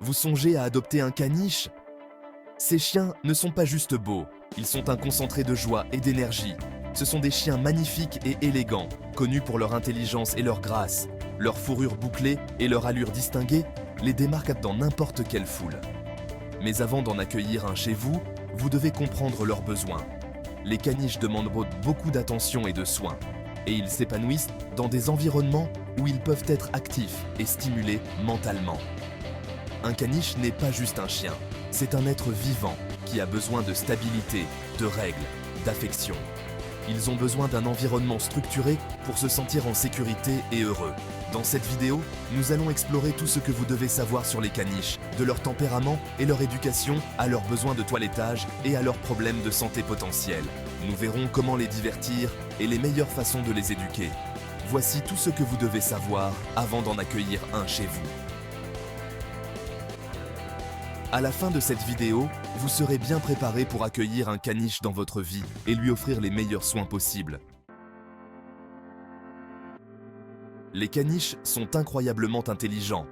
Vous songez à adopter un caniche? Ces chiens ne sont pas juste beaux, ils sont un concentré de joie et d'énergie. Ce sont des chiens magnifiques et élégants, connus pour leur intelligence et leur grâce. Leur fourrure bouclée et leur allure distinguée les démarquent dans n'importe quelle foule. Mais avant d'en accueillir un chez vous, vous devez comprendre leurs besoins. Les caniches demandent beaucoup d'attention et de soins, et ils s'épanouissent dans des environnements où ils peuvent être actifs et stimulés mentalement. Un caniche n'est pas juste un chien, c'est un être vivant qui a besoin de stabilité, de règles, d'affection. Ils ont besoin d'un environnement structuré pour se sentir en sécurité et heureux. Dans cette vidéo, nous allons explorer tout ce que vous devez savoir sur les caniches, de leur tempérament et leur éducation, à leurs besoins de toilettage et à leurs problèmes de santé potentiels. Nous verrons comment les divertir et les meilleures façons de les éduquer. Voici tout ce que vous devez savoir avant d'en accueillir un chez vous. À la fin de cette vidéo, vous serez bien préparé pour accueillir un caniche dans votre vie et lui offrir les meilleurs soins possibles. Les caniches sont incroyablement intelligents.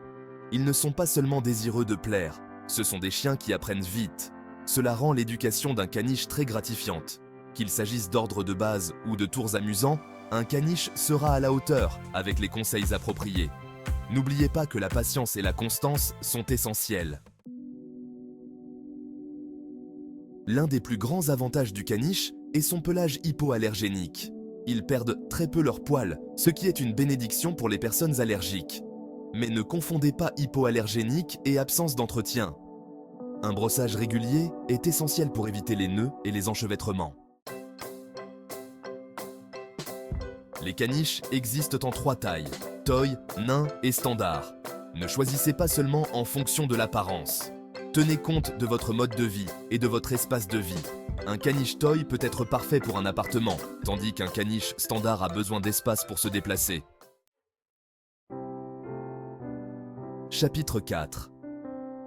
Ils ne sont pas seulement désireux de plaire, ce sont des chiens qui apprennent vite. Cela rend l'éducation d'un caniche très gratifiante. Qu'il s'agisse d'ordres de base ou de tours amusants, un caniche sera à la hauteur avec les conseils appropriés. N'oubliez pas que la patience et la constance sont essentielles. L'un des plus grands avantages du caniche est son pelage hypoallergénique. Ils perdent très peu leur poil, ce qui est une bénédiction pour les personnes allergiques. Mais ne confondez pas hypoallergénique et absence d'entretien. Un brossage régulier est essentiel pour éviter les nœuds et les enchevêtrements. Les caniches existent en 3 tailles, toy, nain et standard. Ne choisissez pas seulement en fonction de l'apparence. Tenez compte de votre mode de vie et de votre espace de vie. Un caniche toy peut être parfait pour un appartement, tandis qu'un caniche standard a besoin d'espace pour se déplacer. Chapitre 4.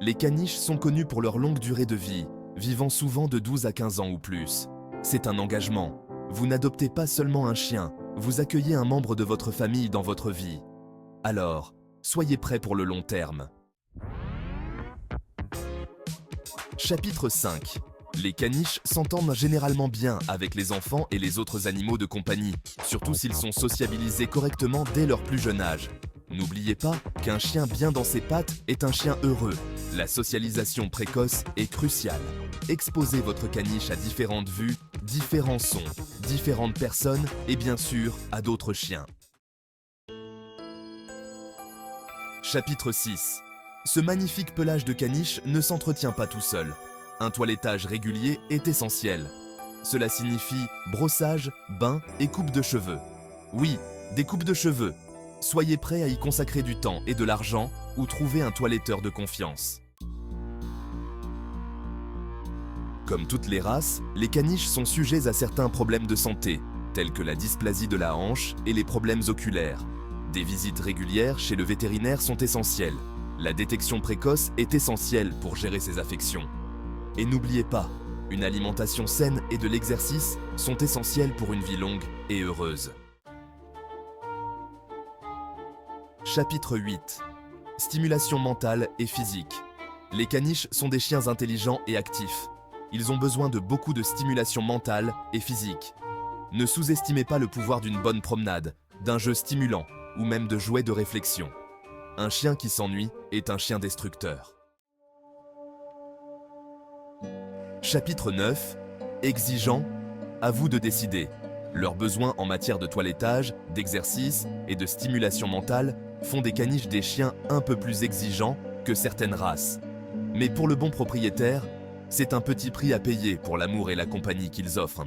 Les caniches sont connus pour leur longue durée de vie, vivant souvent de 12 à 15 ans ou plus. C'est un engagement. Vous n'adoptez pas seulement un chien, vous accueillez un membre de votre famille dans votre vie. Alors, soyez prêts pour le long terme. Chapitre 5. Les caniches s'entendent généralement bien avec les enfants et les autres animaux de compagnie, surtout s'ils sont sociabilisés correctement dès leur plus jeune âge. N'oubliez pas qu'un chien bien dans ses pattes est un chien heureux. La socialisation précoce est cruciale. Exposez votre caniche à différentes vues, différents sons, différentes personnes et bien sûr à d'autres chiens. Chapitre 6. Ce magnifique pelage de caniche ne s'entretient pas tout seul. Un toilettage régulier est essentiel. Cela signifie brossage, bain et coupe de cheveux. Oui, des coupes de cheveux. Soyez prêts à y consacrer du temps et de l'argent ou trouver un toiletteur de confiance. Comme toutes les races, les caniches sont sujets à certains problèmes de santé, tels que la dysplasie de la hanche et les problèmes oculaires. Des visites régulières chez le vétérinaire sont essentielles. La détection précoce est essentielle pour gérer ces affections. Et n'oubliez pas, une alimentation saine et de l'exercice sont essentiels pour une vie longue et heureuse. Chapitre 8. Stimulation mentale et physique. Les caniches sont des chiens intelligents et actifs. Ils ont besoin de beaucoup de stimulation mentale et physique. Ne sous-estimez pas le pouvoir d'une bonne promenade, d'un jeu stimulant ou même de jouets de réflexion. Un chien qui s'ennuie est un chien destructeur. Chapitre 9. Exigeant, à vous de décider. Leurs besoins en matière de toilettage, d'exercice et de stimulation mentale font des caniches des chiens un peu plus exigeants que certaines races. Mais pour le bon propriétaire, c'est un petit prix à payer pour l'amour et la compagnie qu'ils offrent.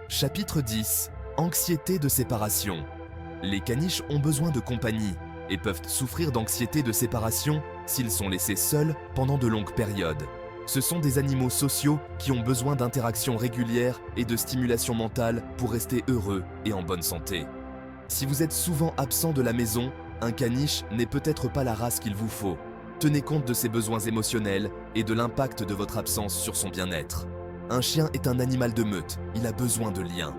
Chapitre 10. Anxiété de séparation. Les caniches ont besoin de compagnie et peuvent souffrir d'anxiété de séparation s'ils sont laissés seuls pendant de longues périodes. Ce sont des animaux sociaux qui ont besoin d'interactions régulières et de stimulation mentale pour rester heureux et en bonne santé. Si vous êtes souvent absent de la maison, un caniche n'est peut-être pas la race qu'il vous faut. Tenez compte de ses besoins émotionnels et de l'impact de votre absence sur son bien-être. Un chien est un animal de meute, il a besoin de liens.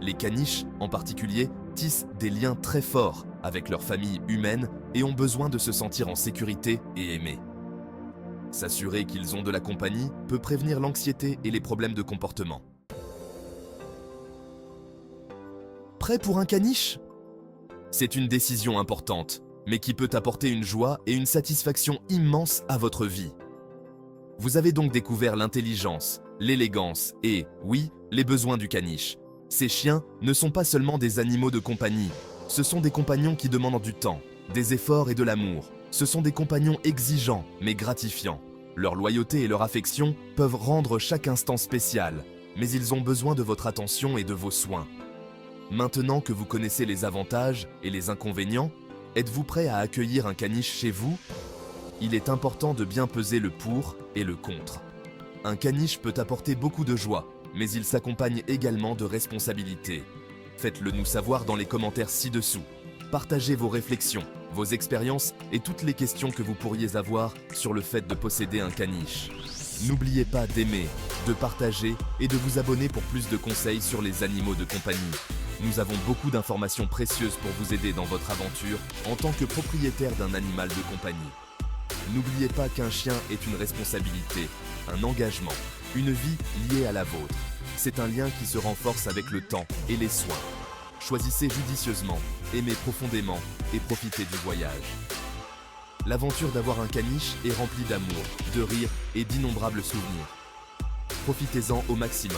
Les caniches, en particulier, tissent des liens très forts avec leur famille humaine et ont besoin de se sentir en sécurité et aimés. S'assurer qu'ils ont de la compagnie peut prévenir l'anxiété et les problèmes de comportement. Prêt pour un caniche? C'est une décision importante, mais qui peut apporter une joie et une satisfaction immense à votre vie. Vous avez donc découvert l'intelligence, l'élégance et, oui, les besoins du caniche. Ces chiens ne sont pas seulement des animaux de compagnie, ce sont des compagnons qui demandent du temps, des efforts et de l'amour. Ce sont des compagnons exigeants, mais gratifiants. Leur loyauté et leur affection peuvent rendre chaque instant spécial, mais ils ont besoin de votre attention et de vos soins. Maintenant que vous connaissez les avantages et les inconvénients, êtes-vous prêt à accueillir un caniche chez vous? Il est important de bien peser le pour et le contre. Un caniche peut apporter beaucoup de joie, mais il s'accompagne également de responsabilités. Faites-le nous savoir dans les commentaires ci-dessous. Partagez vos réflexions, vos expériences et toutes les questions que vous pourriez avoir sur le fait de posséder un caniche. N'oubliez pas d'aimer, de partager et de vous abonner pour plus de conseils sur les animaux de compagnie. Nous avons beaucoup d'informations précieuses pour vous aider dans votre aventure en tant que propriétaire d'un animal de compagnie. N'oubliez pas qu'un chien est une responsabilité, un engagement, une vie liée à la vôtre. C'est un lien qui se renforce avec le temps et les soins. Choisissez judicieusement, aimez profondément et profitez du voyage. L'aventure d'avoir un caniche est remplie d'amour, de rire et d'innombrables souvenirs. Profitez-en au maximum.